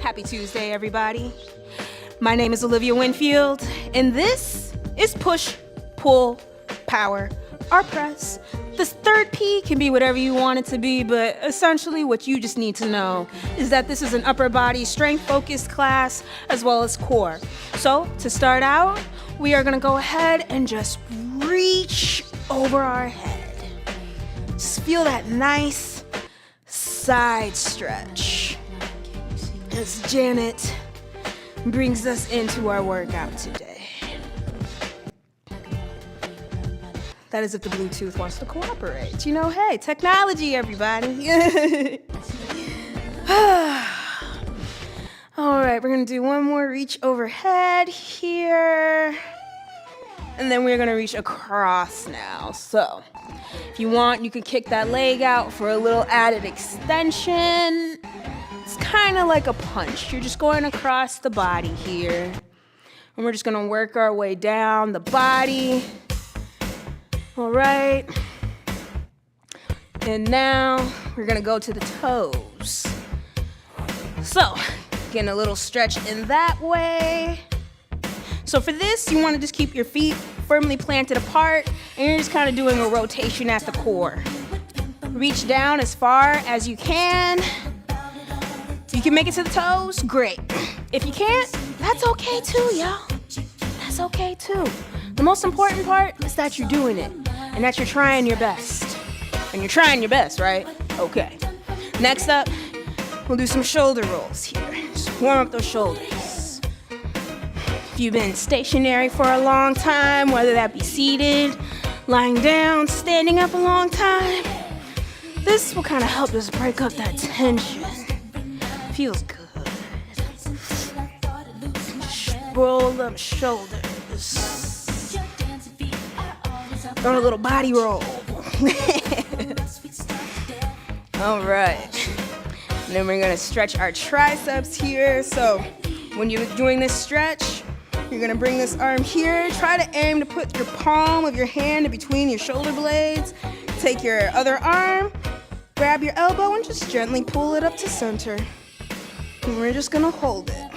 Happy Tuesday, everybody. My name is Olivia Winfield, and this is Push, Pull, Power, or Press. This third P can be whatever you want it to be, but essentially what you just need to know is that this is an upper body strength-focused class as well as core. So, to start out, we are gonna go ahead and just reach over our head. Just feel that nice side stretch as Janet brings us into our workout today. That is if the Bluetooth wants to cooperate. You know, hey, technology, everybody. All right, we're gonna do one more reach overhead here. And then we're gonna reach across now. So, if you want, you can kick that leg out for a little added extension. It's kind of like a punch. You're just going across the body here. And we're just gonna work our way down the body. All right. And now we're gonna go to the toes. So, getting a little stretch in that way. So for this, you wanna just keep your feet firmly planted apart, and you're just kind of doing a rotation at the core. Reach down as far as you can. You can make it to the toes, great. If you can't, that's okay too, y'all. That's okay too. The most important part is that you're doing it and that you're trying your best. And you're trying your best, right? Okay. Next up, we'll do some shoulder rolls here. Just warm up those shoulders. If you've been stationary for a long time, whether that be seated, lying down, standing up a long time, this will kind of help us break up that tension. Feels good. Just roll them shoulders. Throw a little body roll. All right. And then we're gonna stretch our triceps here. So when you're doing this stretch, you're gonna bring this arm here. Try to aim to put your palm of your hand in between your shoulder blades. Take your other arm, grab your elbow, and just gently pull it up to center. And we're just gonna hold it.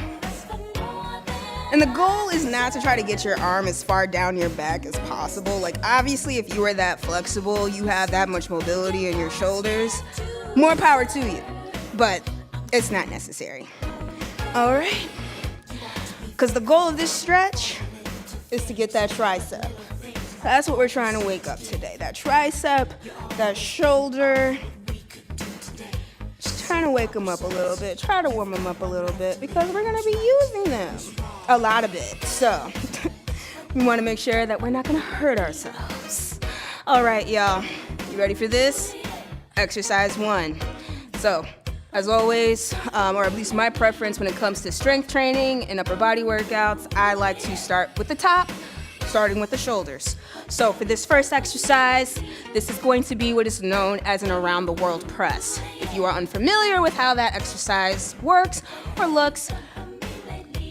And the goal is not to try to get your arm as far down your back as possible. Like, obviously, if you are that flexible, you have that much mobility in your shoulders, more power to you. But it's not necessary. All right? Because the goal of this stretch is to get that tricep. That's what we're trying to wake up today. That tricep, that shoulder. Just trying to wake them up a little bit. Try to warm them up a little bit because we're going to be using them a lot of it. So we want to make sure that we're not going to hurt ourselves. All right, y'all. You ready for this? Exercise 1. So, as always, or at least my preference when it comes to strength training and upper body workouts, I like to start with the top, starting with the shoulders. So for this first exercise, this is going to be what is known as an around the world press. If you are unfamiliar with how that exercise works or looks,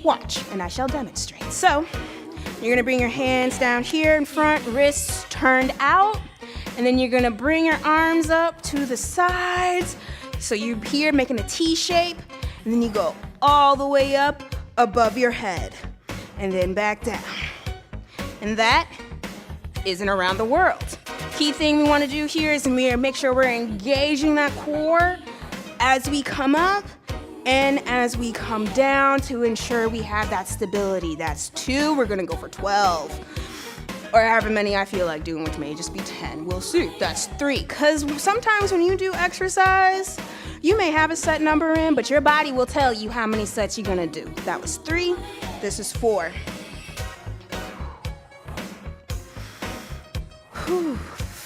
watch and I shall demonstrate. So you're gonna bring your hands down here in front, wrists turned out, and then you're gonna bring your arms up to the sides. So you're here making a T shape, and then you go all the way up above your head, and then back down. And that is an around the world. Key thing we want to do here is make sure we're engaging that core as we come up and as we come down to ensure we have that stability. That's 2, we're gonna go for 12. Or however many I feel like doing, which may just be 10. We'll see. That's 3. Because sometimes when you do exercise, You may have a set number in, but your body will tell you how many sets you're gonna do. That was 3, this is 4.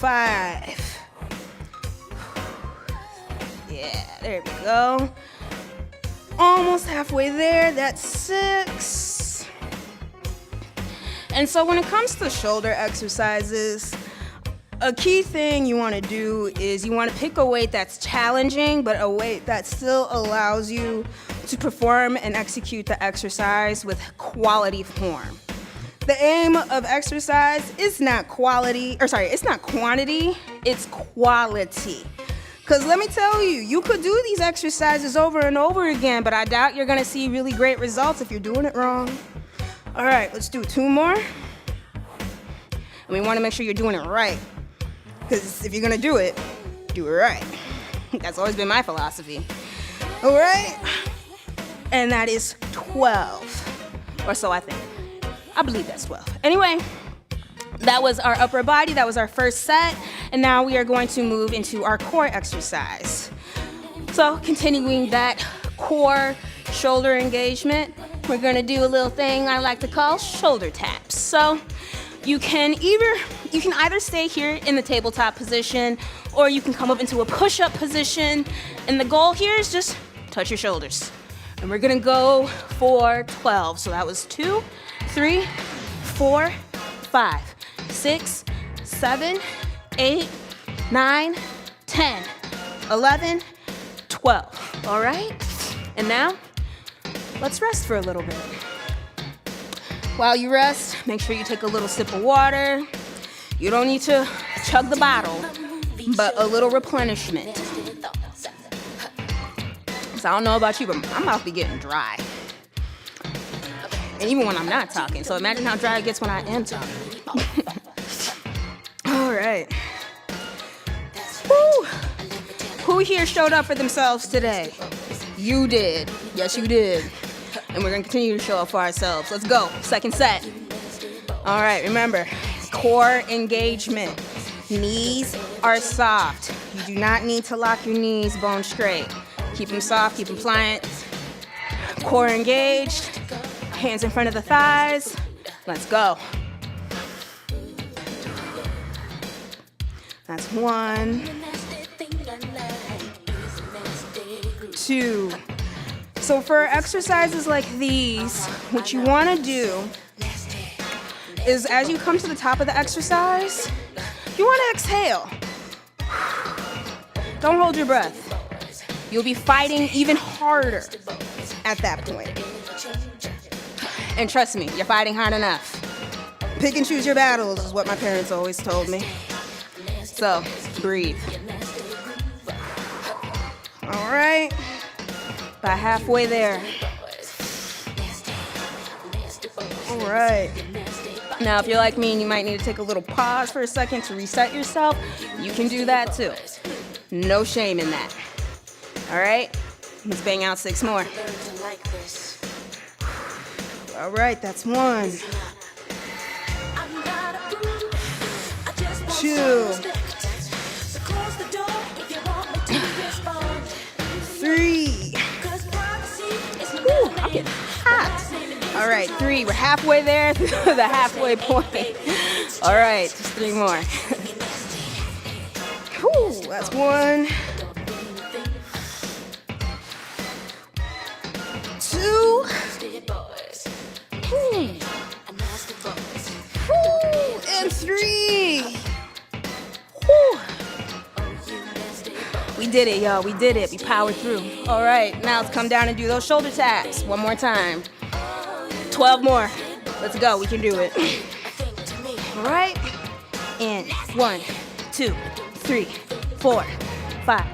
5. Yeah, there we go. Almost halfway there, that's 6. And so when it comes to shoulder exercises, a key thing you want to do is you want to pick a weight that's challenging, but a weight that still allows you to perform and execute the exercise with quality form. The aim of exercise is not it's not quantity, it's quality. Because let me tell you, you could do these exercises over and over again, but I doubt you're gonna see really great results if you're doing it wrong. All right, let's do 2 more. And we wanna make sure you're doing it right. Because if you're gonna do it right. That's always been my philosophy. All right, and that is 12, or so I think. I believe that's 12. Anyway, that was our upper body, that was our first set, and now we are going to move into our core exercise. So continuing that core shoulder engagement, we're gonna do a little thing I like to call shoulder taps. So you can either stay here in the tabletop position, or you can come up into a push-up position, and the goal here is just touch your shoulders. And we're gonna go for 12. So that was 2, 3, 4, 5, 6, 7, 8, 9, 10, 11, 12. All right? And now, let's rest for a little bit. While you rest, make sure you take a little sip of water. You don't need to chug the bottle, but a little replenishment. So I don't know about you, but my mouth be getting dry. And even when I'm not talking, so imagine how dry it gets when I am talking. All right. Woo. Who here showed up for themselves today? You did. Yes, you did. And we're gonna continue to show up for ourselves. Let's go, second set. All right, remember, core engagement. Knees are soft. You do not need to lock your knees bone straight. Keep them soft, keep them pliant. Core engaged, hands in front of the thighs. Let's go. That's 1, 2. So for exercises like these, what you want to do is as you come to the top of the exercise, you want to exhale. Don't hold your breath. You'll be fighting even harder at that point. And trust me, you're fighting hard enough. Pick and choose your battles is what my parents always told me. So, breathe. All right. About halfway there. All right. Now, if you're like me and you might need to take a little pause for a second to reset yourself, you can do that too. No shame in that. All right? Let's bang out 6 more. All right, that's 1, 2, 3. Woo, I'm getting hot. All right, 3. We're halfway there, the halfway point. All right, just 3 more. Woo, that's 1, 2. And 3. Woo. We did it, y'all. We did it. We powered through. All right, now let's come down and do those shoulder taps one more time. 12 more. Let's go. We can do it. All right. And 1, 2, 3, 4, 5,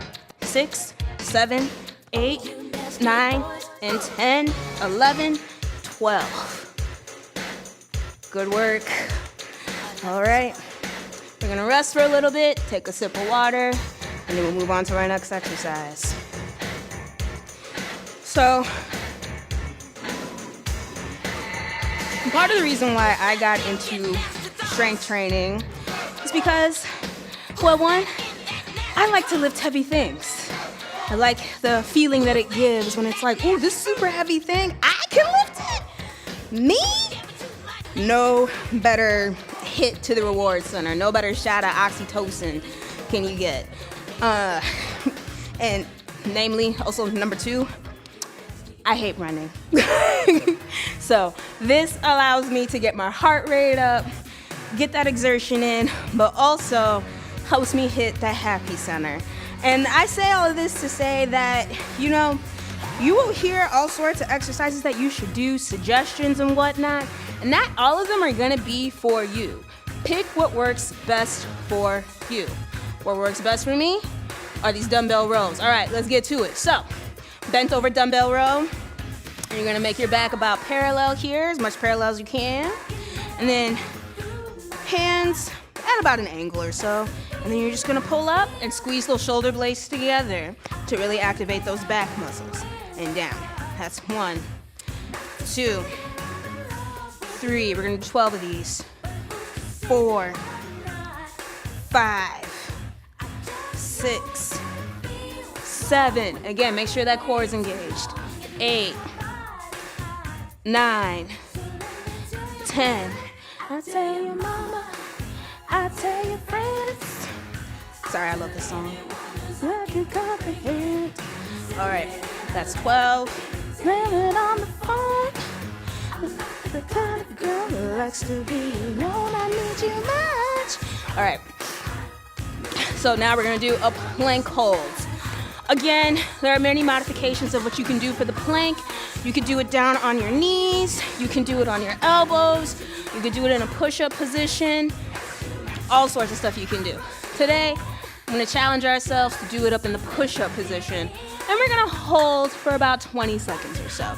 6, 7, 8, 9, and 10, 11, 12. Good work. All right. We're gonna rest for a little bit, take a sip of water, and then we'll move on to our next exercise. So, part of the reason why I got into strength training is because, well, 1, I like to lift heavy things. I like the feeling that it gives when it's like, ooh, this super heavy thing, I can lift it. Me? No better hit to the reward center. No better shot of oxytocin can you get. And namely, also number 2, I hate running. So this allows me to get my heart rate up, get that exertion in, but also helps me hit that happy center. And I say all of this to say that, you know, you will hear all sorts of exercises that you should do, suggestions and whatnot, and not all of them are gonna be for you. Pick what works best for you. What works best for me are these dumbbell rows. All right, let's get to it. So, bent over dumbbell row. You're gonna make your back about parallel here, as much parallel as you can. And then hands at about an angle or so. And then you're just gonna pull up and squeeze those shoulder blades together to really activate those back muscles. And down. That's 1, 2, 3. We're gonna do 12 of these. 4, 5, 6, 7. Again, make sure that core is engaged. 8, 9, 10. I tell your mama, I tell your friends. Sorry, I love this song. I can comprehend. All right, that's 12. Living on the phone. The kind of girl that likes to be known. I need you much. All right. So now we're gonna do a plank hold. Again, there are many modifications of what you can do for the plank. You could do it down on your knees. You can do it on your elbows. You could do it in a push-up position. All sorts of stuff you can do. Today, I'm gonna challenge ourselves to do it up in the push-up position. And we're gonna hold for about 20 seconds or so.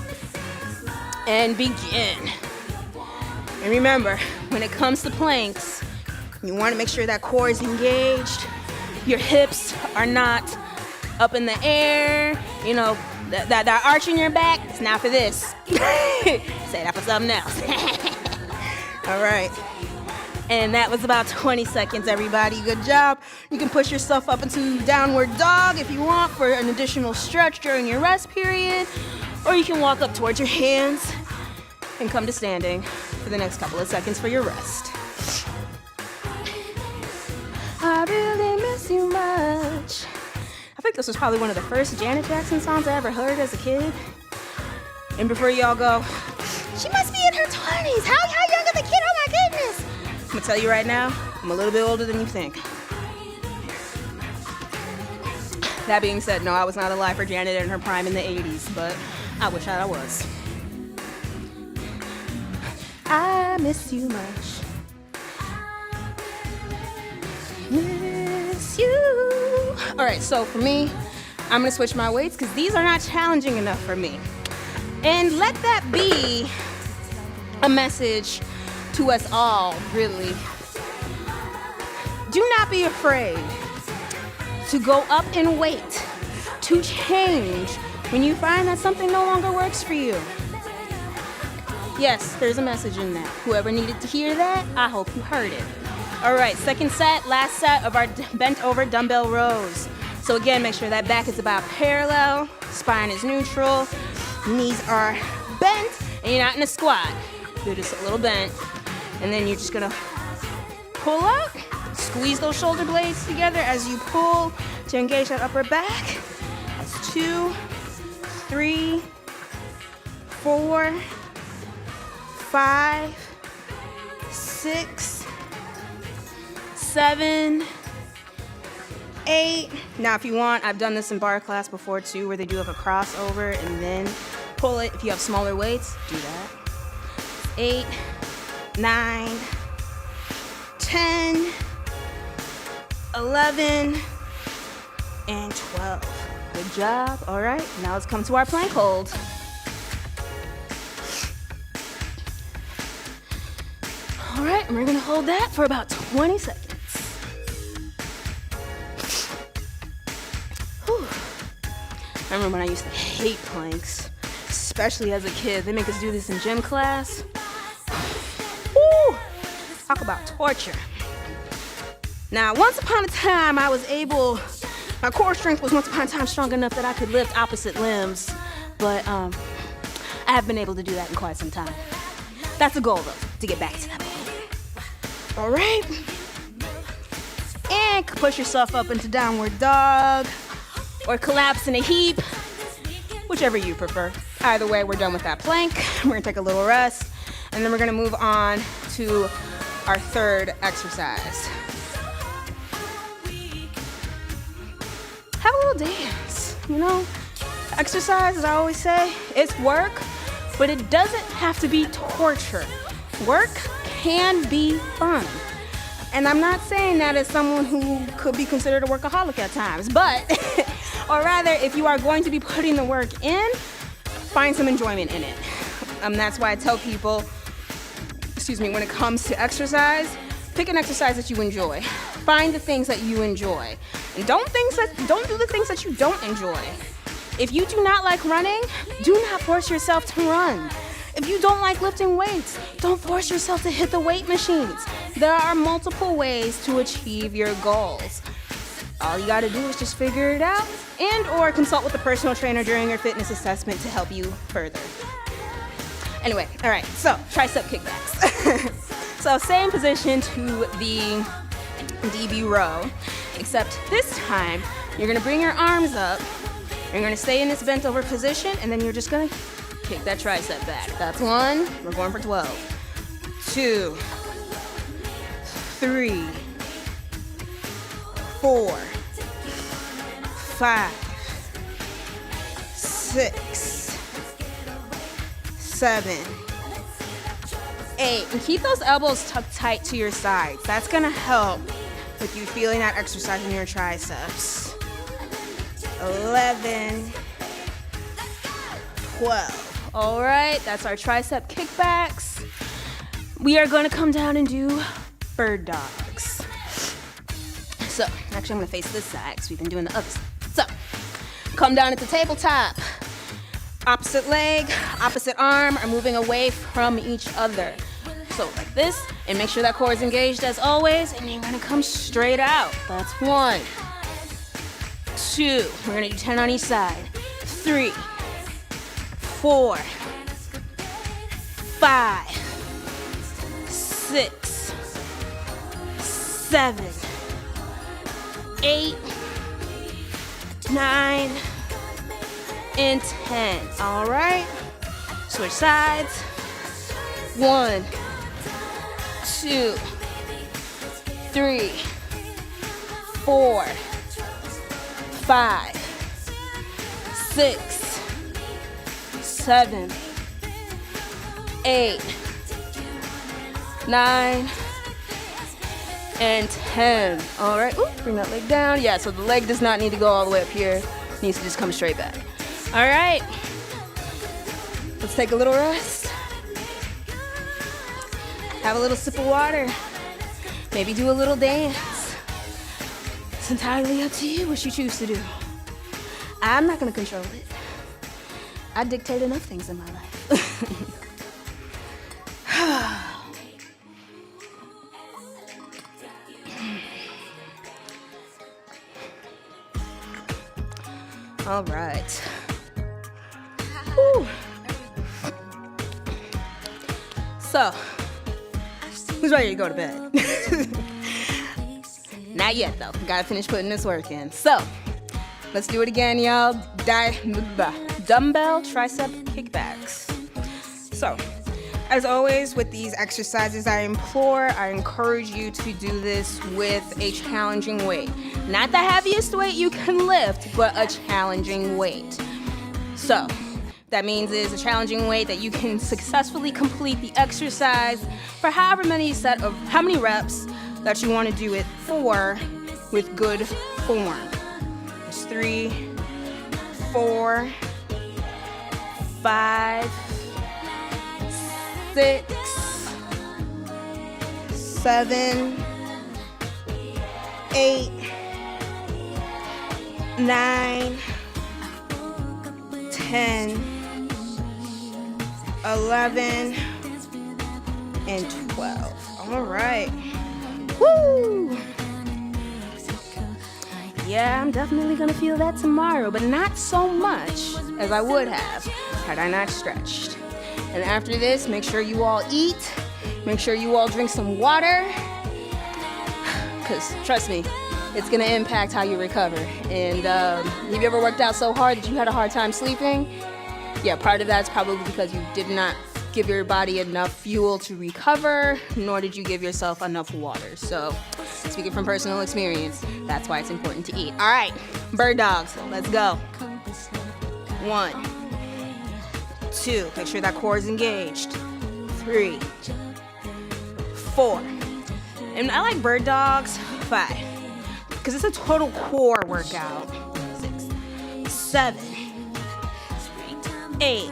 And begin. And remember, when it comes to planks, you wanna make sure that core is engaged. Your hips are not up in the air. You know, that arch in your back, it's not for this. Say that for something else. All right. And that was about 20 seconds, everybody. Good job. You can push yourself up into downward dog if you want for an additional stretch during your rest period. Or you can walk up towards your hands and come to standing for the next couple of seconds for your rest. I really miss you much. I think this was probably one of the first Janet Jackson songs I ever heard as a kid. And before y'all go, she must be in her 20s. How young is the kid? Oh my goodness. I'm gonna tell you right now, I'm a little bit older than you think. That being said, no, I was not alive for Janet in her prime in the 80s, but I wish I was. I miss you much. Miss you. All right, so for me, I'm gonna switch my weights because these are not challenging enough for me. And let that be a message to us all, really. Do not be afraid to go up in weight, to change when you find that something no longer works for you. Yes, there's a message in that. Whoever needed to hear that, I hope you heard it. All right, second set, last set of our bent over dumbbell rows. So again, make sure that back is about parallel, spine is neutral, knees are bent, and you're not in a squat. You're just a little bent. And then you're just gonna pull up, squeeze those shoulder blades together as you pull to engage that upper back. That's 2, 3, 4, 5, 6, 7, 8. Now, if you want, I've done this in bar class before too, where they do have a crossover and then pull it. If you have smaller weights, do that. 8, 9, 10, 11, and 12. Good job. All right, now let's come to our plank hold. All right, and we're gonna hold that for about 20 seconds. Whew. I remember when I used to hate planks, especially as a kid. They make us do this in gym class. Woo! Talk about torture. Now, once upon a time, I was able My core strength was once upon a time strong enough that I could lift opposite limbs, but I haven't been able to do that in quite some time. That's a goal, though, to get back to that point. All right. And push yourself up into downward dog or collapse in a heap, whichever you prefer. Either way, we're done with that plank. We're gonna take a little rest, and then we're gonna move on to our third exercise. Have a little dance, you know? Exercise, as I always say, it's work, but it doesn't have to be torture. Work can be fun. And I'm not saying that as someone who could be considered a workaholic at times, but, or rather, if you are going to be putting the work in, find some enjoyment in it. That's why I tell people, when it comes to exercise, pick an exercise that you enjoy. Find the things that you enjoy. And don't do the things that you don't enjoy. If you do not like running, do not force yourself to run. If you don't like lifting weights, don't force yourself to hit the weight machines. There are multiple ways to achieve your goals. All you gotta do is just figure it out and/or consult with a personal trainer during your fitness assessment to help you further. Anyway, all right, so tricep kickbacks. So same position to the DB row, except this time you're gonna bring your arms up, you're gonna stay in this bent over position, and then you're just gonna kick that tricep back. That's 1, we're going for 12. 2, 3, 4, 5, 6, 7, 8. And keep those elbows tucked tight to your sides. That's gonna help with you feeling that exercise in your triceps. 11, 12. All right, that's our tricep kickbacks. We are gonna come down and do bird dogs. So, actually I'm gonna face this side because we've been doing the other side. So, come down at the tabletop. Opposite leg, opposite arm are moving away from each other. So like this, and make sure that core is engaged as always, and you're gonna come straight out. That's 1, 2, we're gonna do 10 on each side. 3, 4, 5, 6, 7, 8, 9, and 10. All right, switch sides. 1, 2, 3, 4, 5, 6, 7, 8, 9, and 10. All right, ooh, bring that leg down. Yeah, so the leg does not need to go all the way up here. It needs to just come straight back. All right, let's take a little rest. Have a little sip of water. Maybe do a little dance. It's entirely up to you what you choose to do. I'm not gonna control it. I dictate enough things in my life. All right. Whew. So, who's ready to go to bed? Not yet, though. Gotta finish putting this work in. So, let's do it again, y'all. Dumbbell tricep kickbacks. So, as always, with these exercises, I encourage you to do this with a challenging weight. Not the heaviest weight you can lift, but a challenging weight. So, that means is a challenging weight that you can successfully complete the exercise for how many reps that you want to do it for with good form. There's 3, 4, 5, 6, 7, 8, 9, 10, 11, and 12. All right. Woo! Yeah, I'm definitely gonna feel that tomorrow, but not so much as I would have had I not stretched. And after this, make sure you all eat. Make sure you all drink some water. Because trust me, it's gonna impact how you recover. And have you ever worked out so hard that you had a hard time sleeping? Yeah, part of that's probably because you did not give your body enough fuel to recover, nor did you give yourself enough water. So, speaking from personal experience, that's why it's important to eat. All right, bird dogs, let's go. 1, 2, make sure that core is engaged. 3, 4, and I like bird dogs. 5, because it's a total core workout. 6, 7, 8,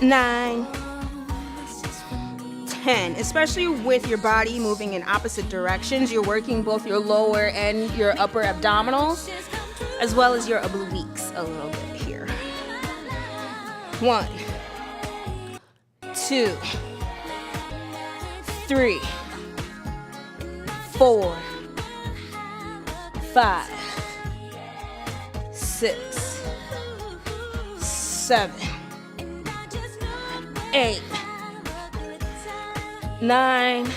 9, 10, especially with your body moving in opposite directions. You're working both your lower and your upper abdominals, as well as your obliques a little bit here. 1, 2, 3, 4, 5, 6, 7, 8, 9,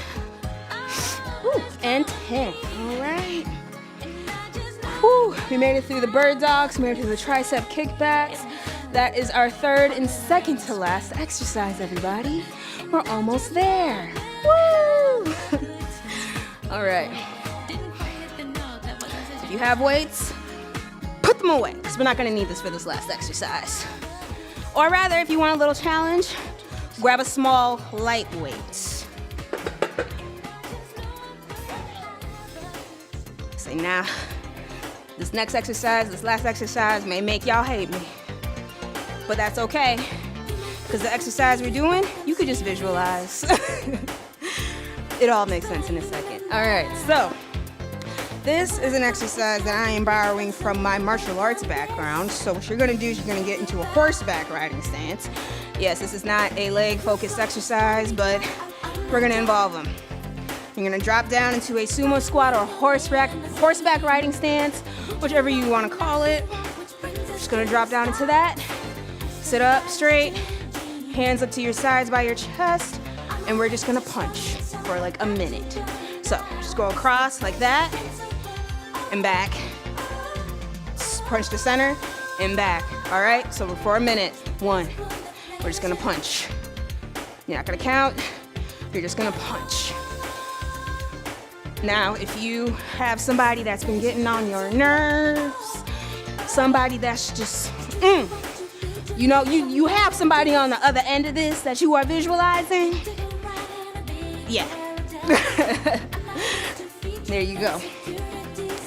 and 10. All right. Whew. We made it through the bird dogs, made it through the tricep kickbacks. That is our third and second to last exercise, everybody. We're almost there. Woo! All right. If you have weights, put them away, because we're not going to need this for this last exercise. Or rather, if you want a little challenge, grab a small, light weight. Say, now, this next exercise, this last exercise may make y'all hate me. But that's okay, because the exercise we're doing, you could just visualize. It all makes sense in a second. All right, so this is an exercise that I am borrowing from my martial arts background. So what you're gonna do is you're gonna get into a horseback riding stance. Yes, this is not a leg-focused exercise, but we're gonna involve them. You're gonna drop down into a sumo squat or horseback riding stance, whichever you wanna call it. Just gonna drop down into that. Sit up straight, hands up to your sides by your chest, and we're just gonna punch for like a minute. So just go across like that, and back. Punch to center, and back. All right, so for a minute. 1, we're just gonna punch. You're not gonna count, you're just gonna punch. Now, if you have somebody that's been getting on your nerves, somebody that's just, you know, you have somebody on the other end of this that you are visualizing, yeah. There you go.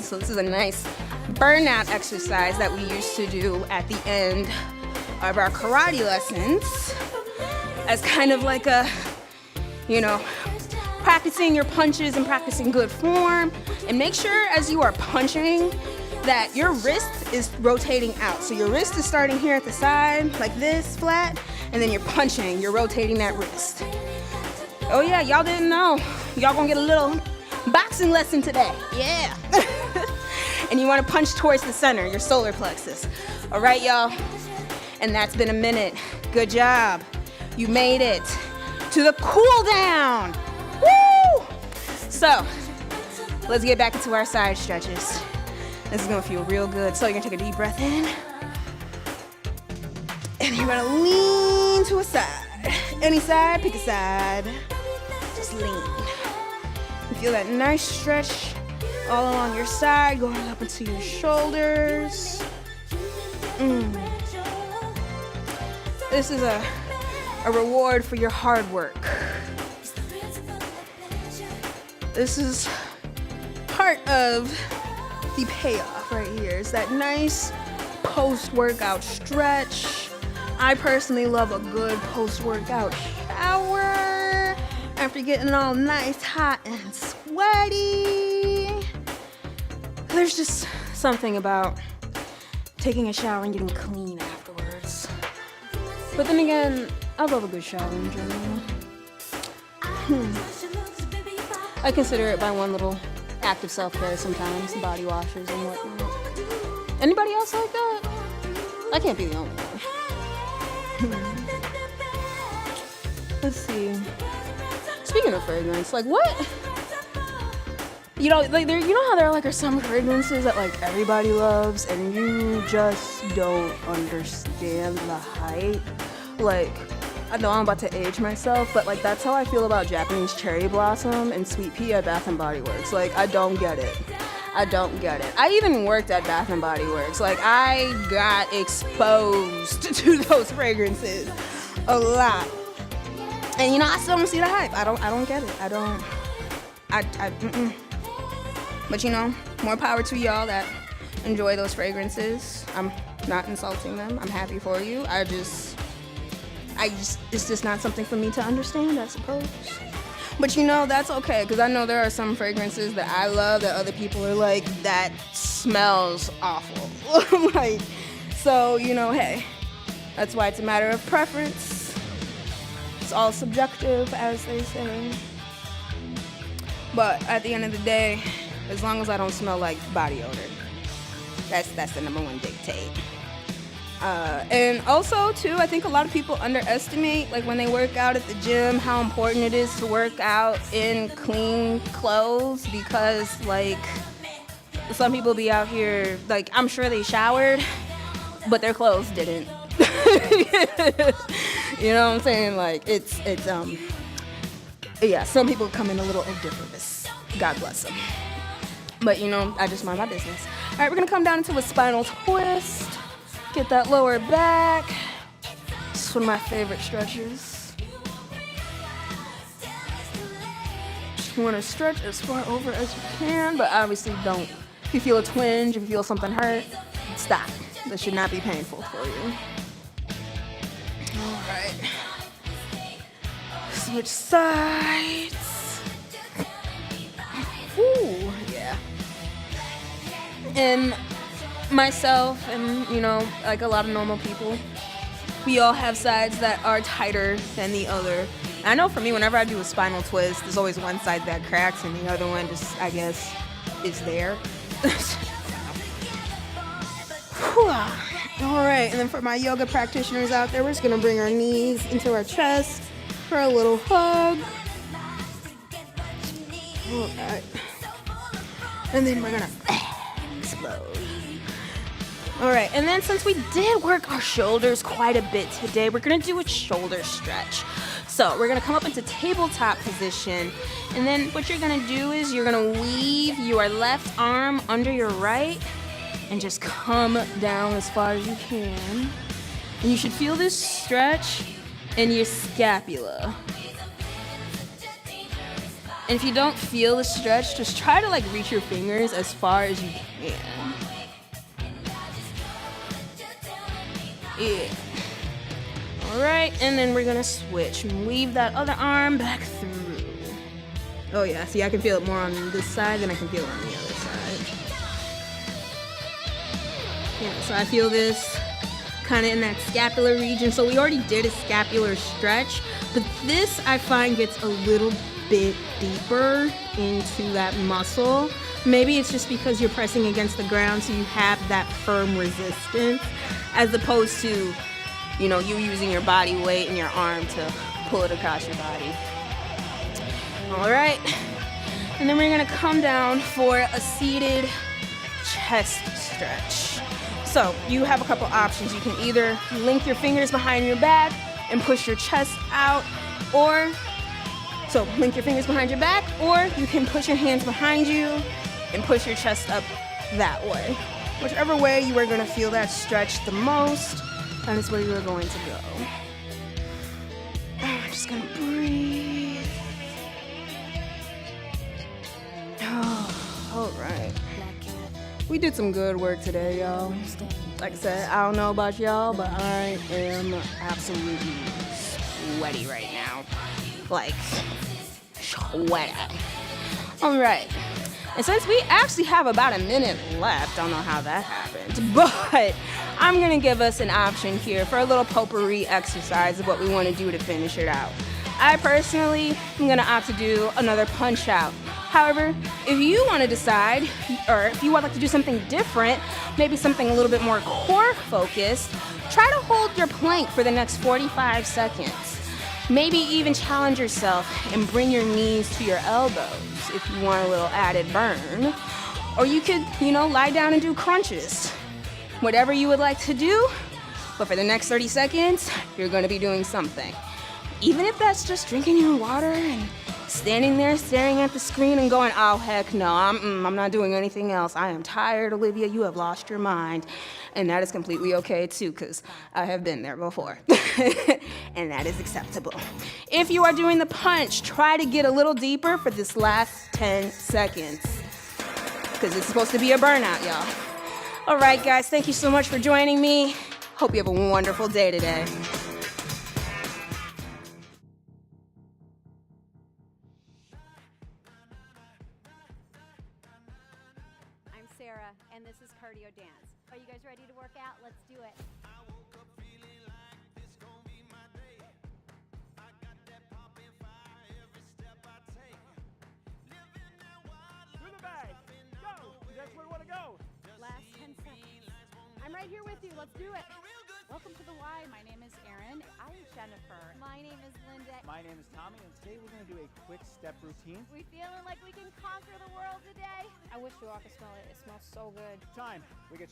So this is a nice burnout exercise that we used to do at the end of our karate lessons as kind of like a, you know, practicing your punches and practicing good form. And make sure as you are punching that your wrist is rotating out. So your wrist is starting here at the side, like this, flat, and then you're punching, you're rotating that wrist. Oh yeah, y'all didn't know. Y'all gonna get a little boxing lesson today. Yeah. And you wanna punch towards the center, your solar plexus. All right, y'all. And that's been a minute. Good job. You made it to the cool down. Woo! So, let's get back into our side stretches. This is gonna feel real good. So you're gonna take a deep breath in. And you're gonna lean to a side. Any side, pick a side. Just lean. You feel that nice stretch all along your side, going up into your shoulders. This is a reward for your hard work. This is part of the payoff right here. It's that nice post-workout stretch. I personally love a good post-workout shower after getting all nice, hot, and sweaty. There's just something about taking a shower and getting clean afterwards. But then again, I love a good shower in general. I consider it my one little active self-care sometimes, body washes and whatnot. Anybody else like that? I can't be the only one. Let's see. Speaking of fragrance, like what? You know, like there, you know how there are some fragrances that like everybody loves, and you just don't understand the hype. Like, I know I'm about to age myself, but like that's how I feel about Japanese cherry blossom and sweet pea at Bath and Body Works. Like, I don't get it. I don't get it. I even worked at Bath and Body Works. Like, I got exposed to those fragrances a lot. And you know, I still don't see the hype. I don't get it. But you know, more power to y'all that enjoy those fragrances. I'm not insulting them. I'm happy for you. It's just not something for me to understand, I suppose. But you know, that's okay, because I know there are some fragrances that I love that other people are like, that smells awful. Like, so, you know, hey, that's why it's a matter of preference. It's all subjective, as they say. But at the end of the day, as long as I don't smell like body odor, that's the number one dictate. And also, too, I think a lot of people underestimate, like when they work out at the gym, how important it is to work out in clean clothes, because, like, some people be out here, like, I'm sure they showered, but their clothes didn't. You know what I'm saying? Like, yeah, some people come in a little odoriferous. God bless them. But, you know, I just mind my business. All right, we're going to come down into a spinal twist. Get that lower back. It's one of my favorite stretches. Just want to stretch as far over as you can, but obviously don't. If you feel a twinge, if you feel something hurt, stop. This should not be painful for you. All right. Switch sides. Ooh, yeah. And myself and, you know, like a lot of normal people, we all have sides that are tighter than the other. And I know for me, whenever I do a spinal twist, there's always one side that cracks and the other one just, I guess, is there. All right, and then for my yoga practitioners out there, we're just gonna bring our knees into our chest for a little hug. All right. And then we're gonna explode. All right, and then since we did work our shoulders quite a bit today, we're gonna do a shoulder stretch. So we're gonna come up into tabletop position, and then what you're gonna do is you're gonna weave your left arm under your right and just come down as far as you can. And you should feel this stretch in your scapula. And if you don't feel the stretch, just try to like reach your fingers as far as you can. Yeah. All right, and then we're gonna switch and weave that other arm back through. Oh yeah, see, I can feel it more on this side than I can feel it on the other side. Yeah, so I feel this kind of in that scapular region. So we already did a scapular stretch, but this I find gets a little bit deeper into that muscle. Maybe it's just because you're pressing against the ground, so you have that firm resistance, as opposed to, you know, you using your body weight and your arm to pull it across your body. All right, and then we're gonna come down for a seated chest stretch. So you have a couple options. You can either link your fingers behind your back and push your chest out, or so link your fingers behind your back, or you can push your hands behind you and push your chest up that way. Whichever way you are gonna feel that stretch the most, that is where you are going to go. I'm just gonna breathe. Oh, all right. We did some good work today, y'all. Like I said, I don't know about y'all, but I am absolutely sweaty right now. Like, sweaty. All right. And since we actually have about a minute left, I don't know how that happened, but I'm gonna give us an option here for a little potpourri exercise of what we wanna do to finish it out. I personally am gonna opt to do another punch out. However, if you want to decide, or if you would like to do something different, maybe something a little bit more core focused, try to hold your plank for the next 45 seconds. Maybe even challenge yourself and bring your knees to your elbows if you want a little added burn. Or you could, lie down and do crunches. Whatever you would like to do, but for the next 30 seconds, you're gonna be doing something. Even if that's just drinking your water and standing there staring at the screen and going, oh, heck no, I'm not doing anything else. I am tired, Olivia, you have lost your mind. And that is completely okay too, because I have been there before. And that is acceptable. If you are doing the punch, try to get a little deeper for this last 10 seconds. Because it's supposed to be a burnout, y'all. All right, guys, thank you so much for joining me. Hope you have a wonderful day today. I'm Sarah, and this is cardio dance. Are you guys ready to work out? Let's do it. I woke up feeling like this gon' be my day. I got that poppin' fire every step I take. Living that wild life. Through the bag. Go. That's where we want to go. Last 10 seconds. I'm right here with you. Let's do it. Welcome to the Y. My name is Erin. I'm Jennifer. My name is Linda. My name is Tommy, and today we're going to do a quick step routine. We feeling like we can conquer the world today? I wish you all could smell it. It smells so good. Time. We get